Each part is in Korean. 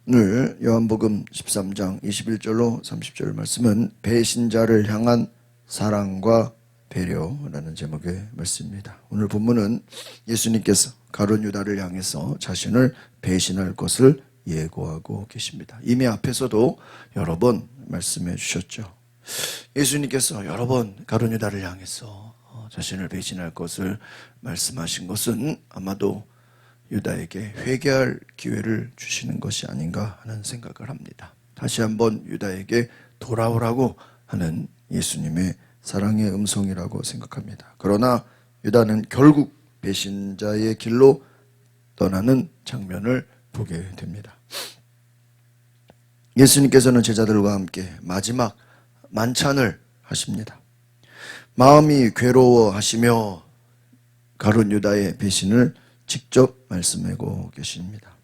오늘 요한복음 13장 21절로 30절 말씀은 배신자를 향한 사랑과 배려라는 제목의 말씀입니다. 오늘 본문은 예수님께서 가룟 유다를 향해서 자신을 배신할 것을 예고하고 계십니다. 이미 앞에서도 여러 번 말씀해 주셨죠. 예수님께서 여러 번 가룟 유다를 향해서 자신을 배신할 것을 말씀하신 것은 아마도 유다에게 회개할 기회를 주시는 것이 아닌가 하는 생각을 합니다. 다시 한번 유다에게 돌아오라고 하는 예수님의 사랑의 음성이라고 생각합니다. 그러나 유다는 결국 배신자의 길로 떠나는 장면을 보게 됩니다. 예수님께서는 제자들과 함께 마지막 만찬을 하십니다. 마음이 괴로워하시며 가룟 유다의 배신을 직접 말씀하고 계십니다.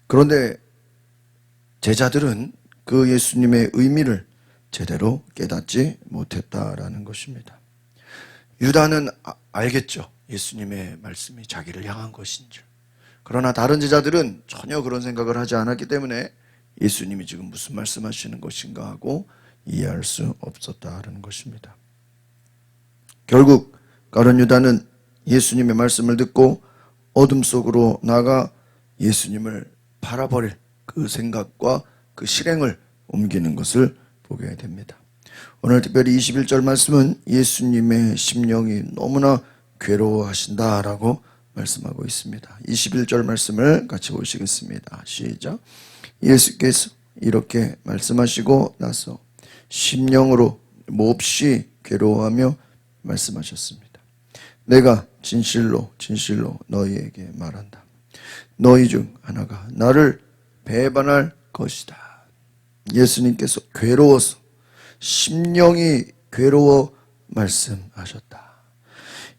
그런데 제자들은 그 예수님의 의미를 제대로 깨닫지 못했다라는 것입니다. 유다는 알겠죠. 예수님의 말씀이 자기를 향한 것인 줄. 그러나 다른 제자들은 전혀 그런 생각을 하지 않았기 때문에 예수님이 지금 무슨 말씀하시는 것인가 하고 이해할 수 없었다라는 것입니다. 결국 가룟 유다는 예수님의 말씀을 듣고 어둠 속으로 나가 예수님을 팔아버릴 그 생각과 그 실행을 옮기는 것을 보게 됩니다. 오늘 특별히 21절 말씀은 예수님의 심령이 너무나 괴로워하신다라고 말씀하고 있습니다. 21절 말씀을 같이 보시겠습니다. 시작. 예수께서 이렇게 말씀하시고 나서 심령으로 몹시 괴로워하며 말씀하셨습니다. 내가 진실로 너희에게 말한다. 너희 중 하나가 나를 배반할 것이다. 예수님께서 괴로워서 심령이 괴로워 말씀하셨다.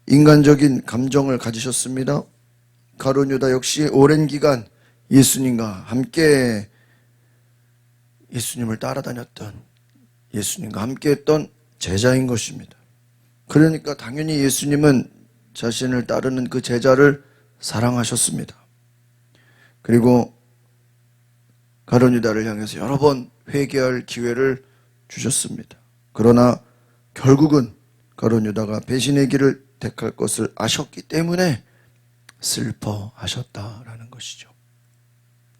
인간적인 감정을 가지셨습니다. 가룟 유다 역시 오랜 기간 예수님과 함께 예수님을 따라다녔던 예수님과 함께했던 제자인 것입니다. 그러니까 당연히 예수님은 자신을 따르는 그 제자를 사랑하셨습니다. 그리고 가룟 유다를 향해서 여러 번 회개할 기회를 주셨습니다. 그러나 결국은 가룟 유다가 배신의 길을 택할 것을 아셨기 때문에 슬퍼하셨다라는 것이죠.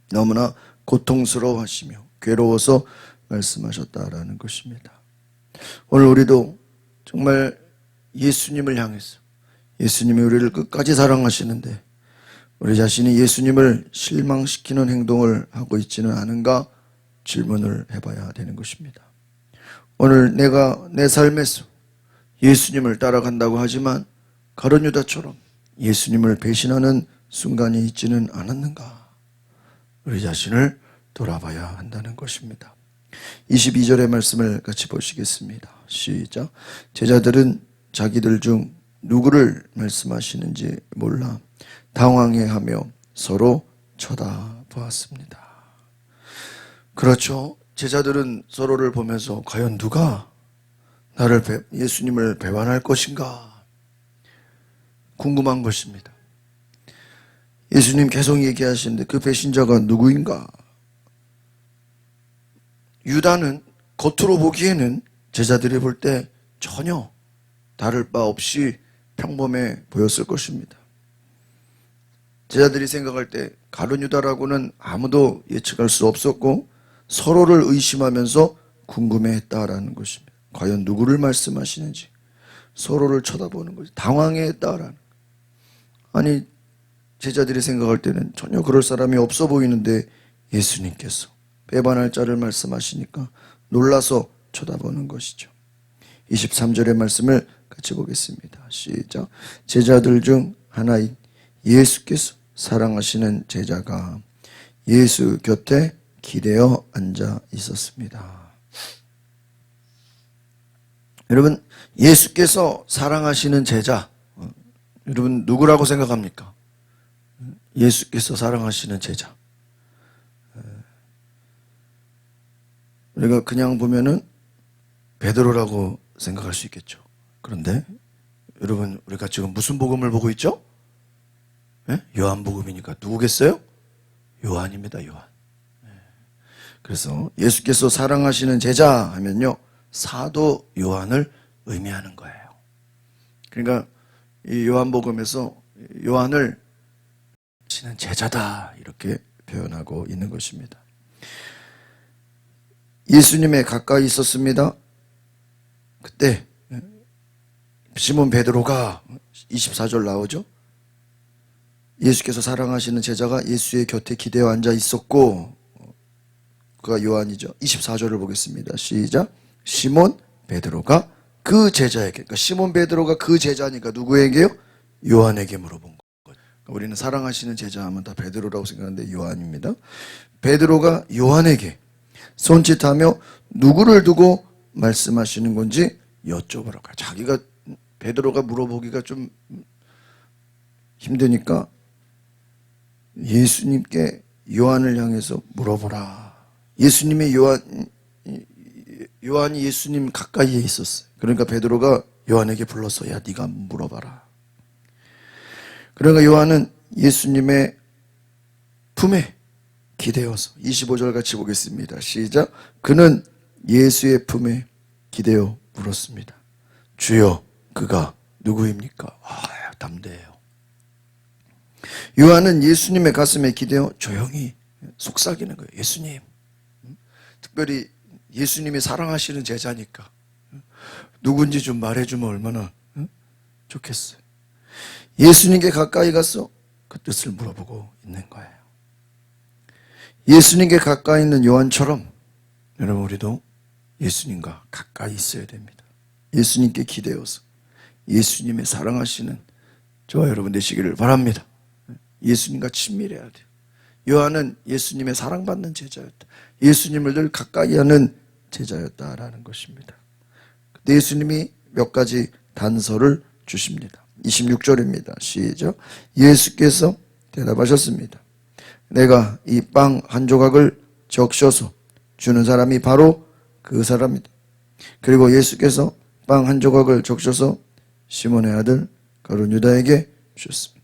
너무나 고통스러워하시며 괴로워서 말씀하셨다라는 것입니다. 오늘 우리도 정말 예수님을 향해서 예수님이 우리를 끝까지 사랑하시는데 우리 자신이 예수님을 실망시키는 행동을 하고 있지는 않은가 질문을 해봐야 되는 것입니다. 오늘 내가 내 삶에서 예수님을 따라간다고 하지만 가룟 유다처럼 예수님을 배신하는 순간이 있지는 않았는가? 우리 자신을 돌아봐야 한다는 것입니다. 22절의 말씀을 같이 보시겠습니다. 시작. 제자들은 자기들 중 누구를 말씀하시는지 몰라 당황해하며 서로 쳐다보았습니다. 그렇죠. 제자들은 서로를 보면서 과연 누가 예수님을 배반할 것인가 궁금한 것입니다. 예수님 계속 얘기하시는데 그 배신자가 누구인가? 유다는 겉으로 보기에는 제자들이 볼 때 전혀 다를 바 없이 평범해 보였을 것입니다. 제자들이 생각할 때 가룟 유다라고는 아무도 예측할 수 없었고 서로를 의심하면서 궁금해했다라는 것입니다. 과연 누구를 말씀하시는지 서로를 쳐다보는 거죠. 당황해했다라는. 아니 제자들이 생각할 때는 전혀 그럴 사람이 없어 보이는데 예수님께서 배반할 자를 말씀하시니까 놀라서 쳐다보는 것이죠. 23절의 말씀을 같이 보겠습니다. 시작. 제자들 중 하나인 예수께서 사랑하시는 제자가 예수 곁에 기대어 앉아 있었습니다. 여러분, 예수께서 사랑하시는 제자, 여러분 누구라고 생각합니까? 예수께서 사랑하시는 제자. 우리가 그냥 보면은 베드로라고 생각할 수 있겠죠. 그런데 여러분 우리가 지금 무슨 복음을 보고 있죠? 네? 요한복음이니까 누구겠어요? 요한입니다. 요한. 그래서 예수께서 사랑하시는 제자 하면요, 사도 요한을 의미하는 거예요. 그러니까 이 요한복음에서 요한을 하시는 제자다 이렇게 표현하고 있는 것입니다. 예수님에 가까이 있었습니다. 그때 시몬 베드로가 24절 나오죠. 예수께서 사랑하시는 제자가 예수의 곁에 기대어 앉아 있었고, 그가 요한이죠. 24절을 보겠습니다. 시작. 시몬 베드로가 그 제자에게, 그러니까 시몬 베드로가 그 제자니까 누구에게요? 요한에게 물어본 거죠. 우리는 사랑하시는 제자 하면 다 베드로라고 생각하는데 요한입니다. 베드로가 요한에게 손짓하며 누구를 두고 말씀하시는 건지 여쭤보라고. 자기가 베드로가 물어보기가 좀 힘드니까 예수님께 요한을 향해서 물어보라. 예수님의 요한이 예수님 가까이에 있었어요. 그러니까 베드로가 요한에게 불러서 야 네가 물어봐라. 그러니까 요한은 예수님의 품에 기대어서 25절 같이 보겠습니다. 시작. 그는 예수의 품에 기대어 물었습니다. 주여 그가 누구입니까? 담대해요. 요한은 예수님의 가슴에 기대어 조용히 속삭이는 거예요. 예수님. 특별히 예수님이 사랑하시는 제자니까 누군지 좀 말해주면 얼마나 좋겠어요. 예수님께 가까이 가서 그 뜻을 물어보고 있는 거예요. 예수님께 가까이 있는 요한처럼 여러분 우리도 예수님과 가까이 있어야 됩니다. 예수님께 기대어서 예수님의 사랑하시는 저와 여러분 되시기를 바랍니다. 예수님과 친밀해야 돼요. 요한은 예수님의 사랑받는 제자였다. 예수님을 늘 가까이 하는 제자였다라는 것입니다. 그때 예수님이 몇 가지 단서를 주십니다. 26절입니다. 시작. 예수께서 대답하셨습니다. 내가 이 빵 한 조각을 적셔서 주는 사람이 바로 그 사람이다. 그리고 예수께서 빵 한 조각을 적셔서 시몬의 아들 가룟 유다에게 주셨습니다.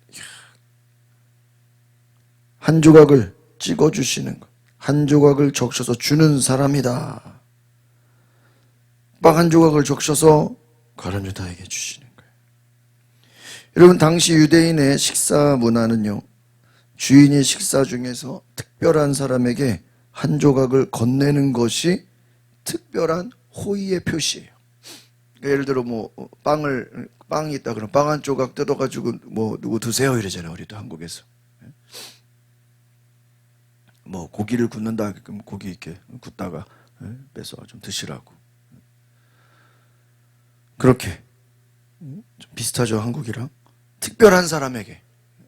한 조각을 찍어주시는 것, 한 조각을 적셔서 주는 사람이다. 빵 한 조각을 적셔서 가룟 유다에게 주시는 거예요. 여러분 당시 유대인의 식사 문화는요, 주인이 식사 중에서 특별한 사람에게 한 조각을 건네는 것이 특별한 호의의 표시예요. 그러니까 예를 들어 빵이 있다 그러면 빵 한 조각 뜯어가지고 누구 드세요 이러잖아요. 우리도 한국에서. 고기를 굽는다 그럼 고기 이렇게 굽다가 빼서 좀 드시라고. 그렇게 좀 비슷하죠. 한국이랑. 특별한 사람에게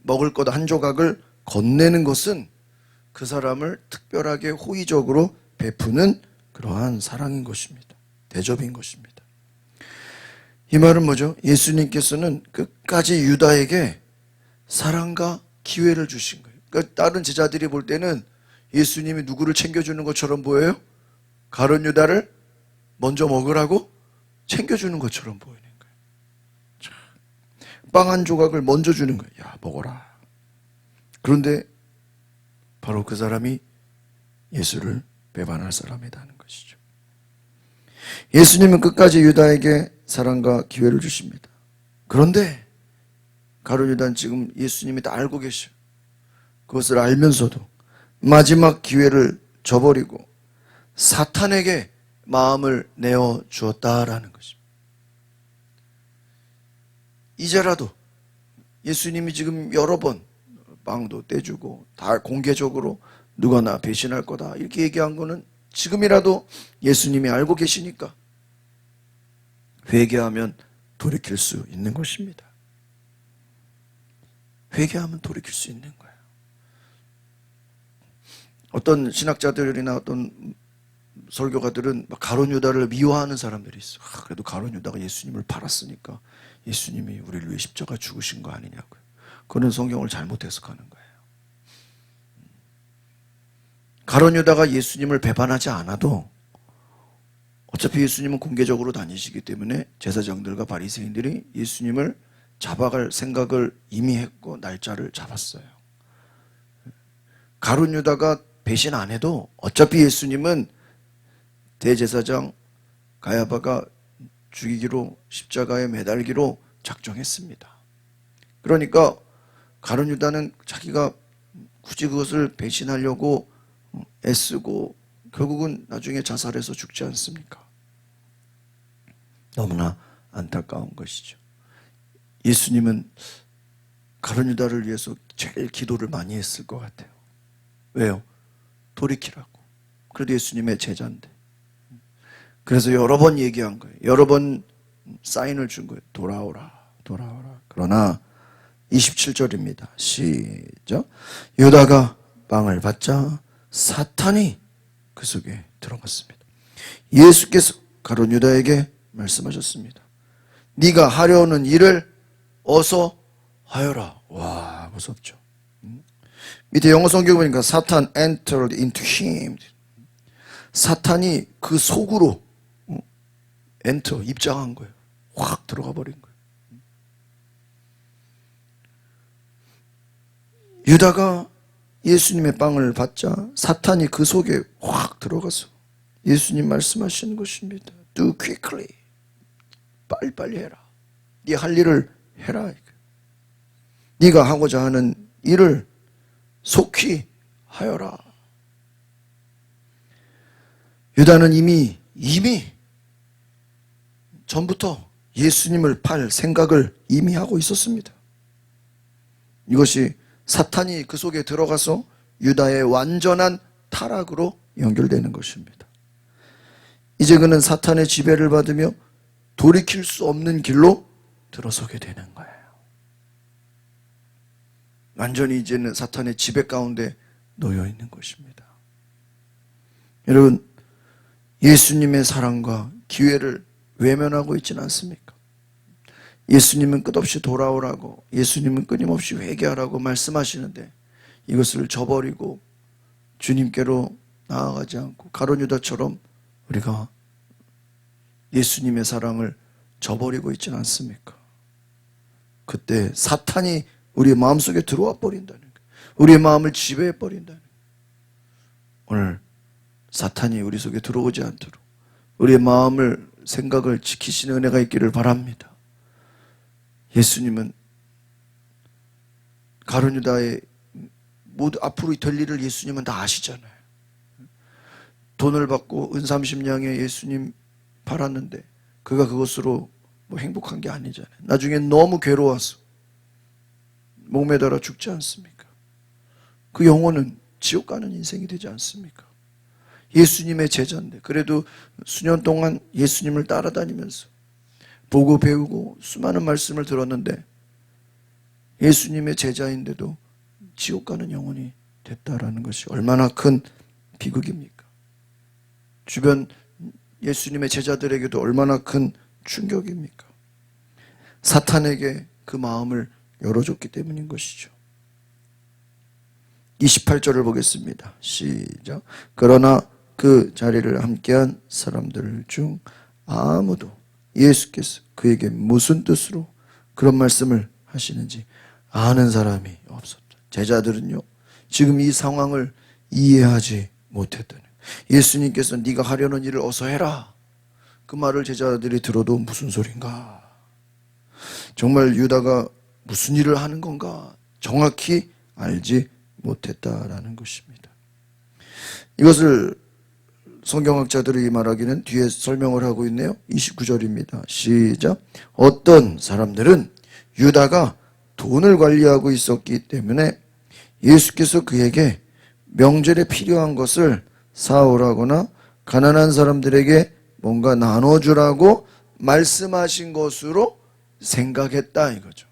먹을 것 한 조각을 건네는 것은 그 사람을 특별하게 호의적으로 베푸는 그러한 사랑인 것입니다. 대접인 것입니다. 이 말은 뭐죠? 예수님께서는 끝까지 유다에게 사랑과 기회를 주신 거예요. 그러니까 다른 제자들이 볼 때는 예수님이 누구를 챙겨주는 것처럼 보여요? 가룟 유다를 먼저 먹으라고 챙겨주는 것처럼 보이는 거예요. 빵 한 조각을 먼저 주는 거예요. 야, 먹어라. 그런데 바로 그 사람이 예수를 배반할 사람이라는 것이죠. 예수님은 끝까지 유다에게 사랑과 기회를 주십니다. 그런데 가룟 유다는 지금 예수님이 다 알고 계셔요. 그것을 알면서도 마지막 기회를 저버리고 사탄에게 마음을 내어 주었다라는 것입니다. 이제라도 예수님이 지금 여러 번 빵도 떼주고 다 공개적으로 누가 나 배신할 거다 이렇게 얘기한 거는 지금이라도 예수님이 알고 계시니까 회개하면 돌이킬 수 있는 것입니다. 회개하면 돌이킬 수 있는 거예요. 어떤 신학자들이나 어떤 설교가들은 가룟 유다를 미워하는 사람들이 있어요. 그래도 가룟 유다가 예수님을 팔았으니까 예수님이 우리를 위해 십자가 죽으신 거 아니냐고요. 그런 성경을 잘못 해석하는 거예요. 가룟 유다가 예수님을 배반하지 않아도 어차피 예수님은 공개적으로 다니시기 때문에 제사장들과 바리새인들이 예수님을 잡아갈 생각을 이미 했고 날짜를 잡았어요. 가룟 유다가 배신 안 해도 어차피 예수님은 대제사장 가야바가 죽이기로, 십자가에 매달기로 작정했습니다. 그러니까 가룟 유다는 자기가 굳이 그것을 배신하려고 애쓰고 결국은 나중에 자살해서 죽지 않습니까? 너무나 안타까운 것이죠. 예수님은 가룟 유다를 위해서 제일 기도를 많이 했을 것 같아요. 왜요? 돌이키라고. 그래도 예수님의 제자인데. 그래서 여러 번 얘기한 거예요. 여러 번 사인을 준 거예요. 돌아오라, 돌아오라. 그러나 27절입니다. 시작. 유다가 빵을 받자 사탄이 그 속에 들어갔습니다. 예수께서 가룟 유다에게 말씀하셨습니다. 네가 하려는 일을 어서 하여라. 와, 무섭죠. 밑에 영어 성경 보니까 사탄 entered into him. 사탄이 그 속으로 enter, 입장한 거예요. 확 들어가 버린 거예요. 유다가 예수님의 빵을 받자 사탄이 그 속에 확 들어가서 예수님 말씀하시는 것입니다. Do quickly. 빨리빨리 해라. 네 할 일을 해라. 네가 하고자 하는 일을 속히 하여라. 유다는 이미 전부터 예수님을 팔 생각을 이미 하고 있었습니다. 이것이 사탄이 그 속에 들어가서 유다의 완전한 타락으로 연결되는 것입니다. 이제 그는 사탄의 지배를 받으며 돌이킬 수 없는 길로 들어서게 되는 거예요. 완전히 이제는 사탄의 지배 가운데 놓여 있는 것입니다. 여러분, 예수님의 사랑과 기회를 외면하고 있지는 않습니까? 예수님은 끝없이 돌아오라고, 예수님은 끊임없이 회개하라고 말씀하시는데 이것을 저버리고 주님께로 나아가지 않고 가룟 유다처럼 우리가 예수님의 사랑을 저버리고 있지는 않습니까? 그때 사탄이 우리의 마음속에 들어와 버린다는 거예요. 우리의 마음을 지배해 버린다는 거예요. 오늘 사탄이 우리 속에 들어오지 않도록 우리의 마음을, 생각을 지키시는 은혜가 있기를 바랍니다. 예수님은 가룟 유다의 모두 앞으로 될 일을 예수님은 다 아시잖아요. 돈을 받고 은 30냥에 예수님 팔았는데 그가 그것으로 뭐 행복한 게 아니잖아요. 나중에 너무 괴로워서 목매달아 죽지 않습니까? 그 영혼은 지옥 가는 인생이 되지 않습니까? 예수님의 제자인데 그래도 수년 동안 예수님을 따라다니면서 보고 배우고 수많은 말씀을 들었는데 예수님의 제자인데도 지옥 가는 영혼이 됐다라는 것이 얼마나 큰 비극입니까? 주변 예수님의 제자들에게도 얼마나 큰 충격입니까? 사탄에게 그 마음을 열어줬기 때문인 것이죠. 28절을 보겠습니다. 시작. 그러나 그 자리를 함께한 사람들 중 아무도 예수께서 그에게 무슨 뜻으로 그런 말씀을 하시는지 아는 사람이 없었다. 제자들은요, 지금 이 상황을 이해하지 못했다는 거예요. 예수님께서 네가 하려는 일을 어서 해라. 그 말을 제자들이 들어도 무슨 소린가? 정말 유다가 무슨 일을 하는 건가? 정확히 알지 못했다라는 것입니다. 이것을 성경학자들이 말하기는 뒤에 설명을 하고 있네요. 29절입니다. 시작. 어떤 사람들은 유다가 돈을 관리하고 있었기 때문에 예수께서 그에게 명절에 필요한 것을 사오라거나 가난한 사람들에게 뭔가 나눠주라고 말씀하신 것으로 생각했다 이거죠.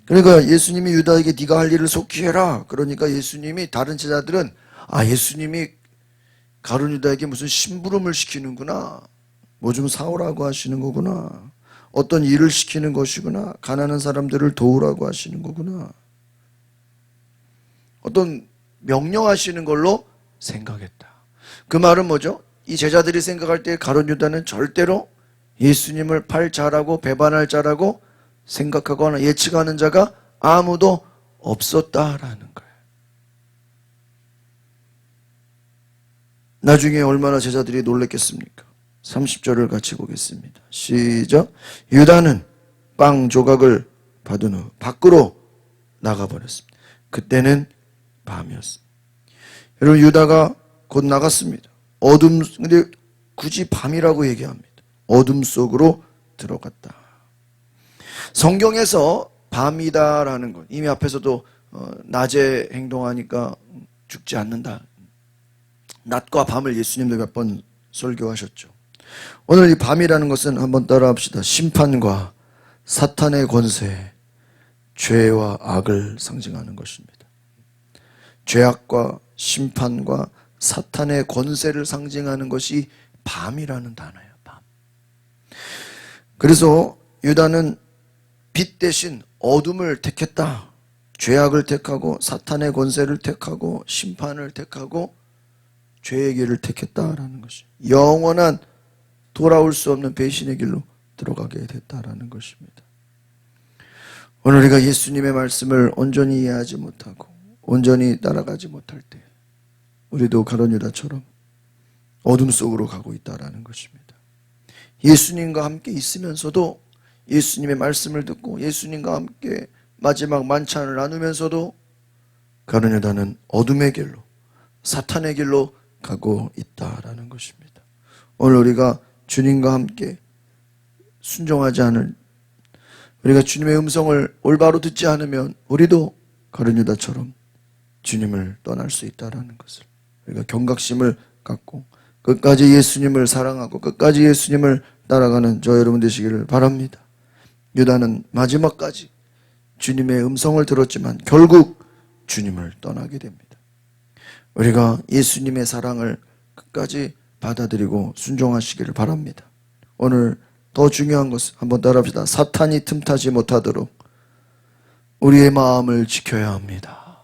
그러니까 예수님이 유다에게 네가 할 일을 속히 해라. 그러니까 예수님이, 다른 제자들은 예수님이 가룟 유다에게 무슨 심부름을 시키는구나, 뭐 좀 사오라고 하시는 거구나, 어떤 일을 시키는 것이구나, 가난한 사람들을 도우라고 하시는 거구나, 어떤 명령하시는 걸로 생각했다. 그 말은 뭐죠? 이 제자들이 생각할 때 가룟 유다는 절대로 예수님을 팔 자라고 배반할 자라고 생각하거나 예측하는 자가 아무도 없었다라는 거예요. 나중에 얼마나 제자들이 놀랬겠습니까? 30절을 같이 보겠습니다. 시작. 유다는 빵 조각을 받은 후 밖으로 나가버렸습니다. 그때는 밤이었습니다. 여러분, 유다가 곧 나갔습니다. 근데 굳이 밤이라고 얘기합니다. 어둠 속으로 들어갔다. 성경에서 밤이다라는 것, 이미 앞에서도 낮에 행동하니까 죽지 않는다. 낮과 밤을 예수님도 몇 번 설교하셨죠. 오늘 이 밤이라는 것은 한번 따라합시다. 심판과 사탄의 권세, 죄와 악을 상징하는 것입니다. 죄악과 심판과 사탄의 권세를 상징하는 것이 밤이라는 단어예요. 밤. 그래서 유다는 빛 대신 어둠을 택했다. 죄악을 택하고 사탄의 권세를 택하고 심판을 택하고 죄의 길을 택했다라는 것이 영원한 돌아올 수 없는 배신의 길로 들어가게 됐다라는 것입니다. 오늘 우리가 예수님의 말씀을 온전히 이해하지 못하고 온전히 따라가지 못할 때 우리도 가룟 유다처럼 어둠 속으로 가고 있다라는 것입니다. 예수님과 함께 있으면서도 예수님의 말씀을 듣고 예수님과 함께 마지막 만찬을 나누면서도 가룟 유다는 어둠의 길로 사탄의 길로 가고 있다라는 것입니다. 오늘 우리가 주님과 함께 순종하지 않을, 우리가 주님의 음성을 올바로 듣지 않으면 우리도 가룟 유다처럼 주님을 떠날 수 있다라는 것을 우리가 경각심을 갖고 끝까지 예수님을 사랑하고 끝까지 예수님을 따라가는 저 여러분 되시기를 바랍니다. 유다는 마지막까지 주님의 음성을 들었지만 결국 주님을 떠나게 됩니다. 우리가 예수님의 사랑을 끝까지 받아들이고 순종하시기를 바랍니다. 오늘 더 중요한 것은 한번 따라합시다. 사탄이 틈타지 못하도록 우리의 마음을 지켜야 합니다.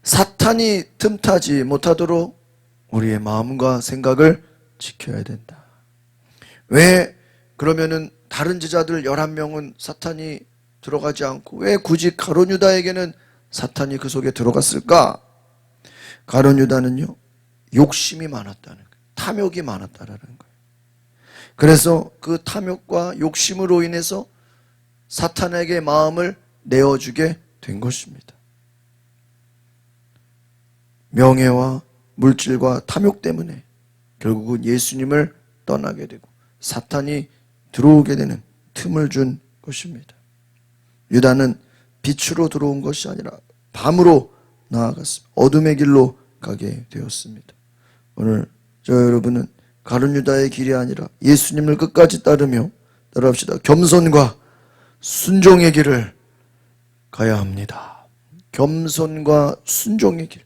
사탄이 틈타지 못하도록 우리의 마음과 생각을 지켜야 된다. 왜 그러면은 다른 제자들 11명은 사탄이 들어가지 않고 왜 굳이 가룟 유다에게는 사탄이 그 속에 들어갔을까? 가룟 유다는요, 욕심이 많았다는 거예요. 탐욕이 많았다라는 거예요. 그래서 그 탐욕과 욕심으로 인해서 사탄에게 마음을 내어주게 된 것입니다. 명예와 물질과 탐욕 때문에 결국은 예수님을 떠나게 되고 사탄이 들어오게 되는 틈을 준 것입니다. 유다는 빛으로 들어온 것이 아니라 밤으로 나아갔습니다. 어둠의 길로 가게 되었습니다. 오늘 저 여러분은 가룟 유다의 길이 아니라 예수님을 끝까지 따르며 따라합시다. 겸손과 순종의 길을 가야 합니다. 겸손과 순종의 길.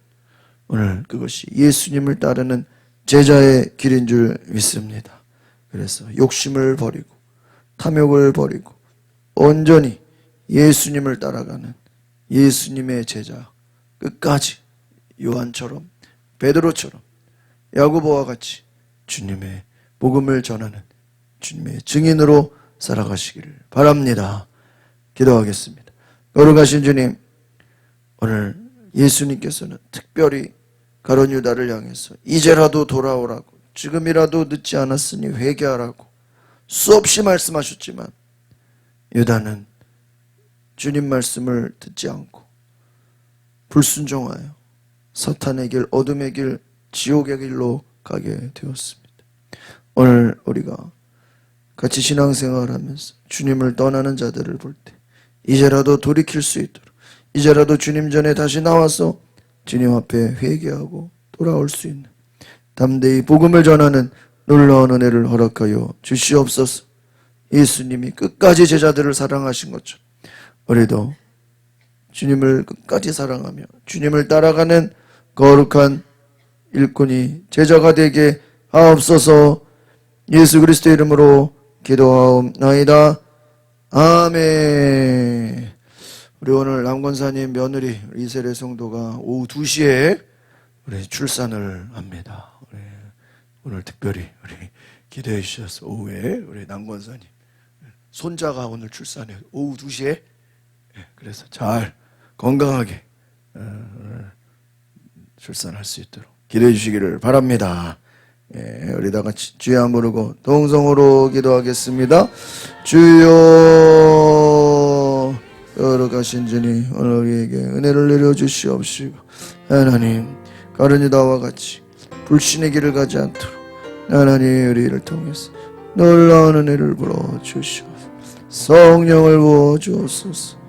오늘 그것이 예수님을 따르는 제자의 길인 줄 믿습니다. 그래서 욕심을 버리고 탐욕을 버리고 온전히 예수님을 따라가는 예수님의 제자, 끝까지 요한처럼 베드로처럼 야고보와 같이 주님의 복음을 전하는 주님의 증인으로 살아가시기를 바랍니다. 기도하겠습니다. 거룩하신 주님, 오늘 예수님께서는 특별히 가룟 유다를 향해서 이제라도 돌아오라고, 지금이라도 늦지 않았으니 회개하라고 수없이 말씀하셨지만 유다는 주님 말씀을 듣지 않고 불순종하여 사탄의 길, 어둠의 길, 지옥의 길로 가게 되었습니다. 오늘 우리가 같이 신앙생활을 하면서 주님을 떠나는 자들을 볼 때 이제라도 돌이킬 수 있도록, 이제라도 주님 전에 다시 나와서 주님 앞에 회개하고 돌아올 수 있는 담대히 복음을 전하는 놀라운 은혜를 허락하여 주시옵소서. 예수님이 끝까지 제자들을 사랑하신 것처럼 우리도 주님을 끝까지 사랑하며 주님을 따라가는 거룩한 일꾼이 제자가 되게 하옵소서. 예수 그리스도의 이름으로 기도하옵나이다. 아멘. 우리 오늘 남권사님 며느리 이세례 성도가 오후 2시에 우리 출산을 합니다. 오늘 특별히 우리 기도해 주셔서 오후에 우리 남권사님 손자가 오늘 출산해요. 오후 2시에. 그래서 잘 건강하게 출산할 수 있도록 기도해 주시기를 바랍니다. 예, 우리 다 같이 주여 한 부르고 동성으로 기도하겠습니다. 주여 거룩하신 주님, 오늘 우리에게 은혜를 내려주시옵시고 하나님, 가룟유다와 같이 불신의 길을 가지 않도록 하나님 우리를 통해서 놀라운 은혜를 부어주시옵소서. 성령을 부어주옵소서.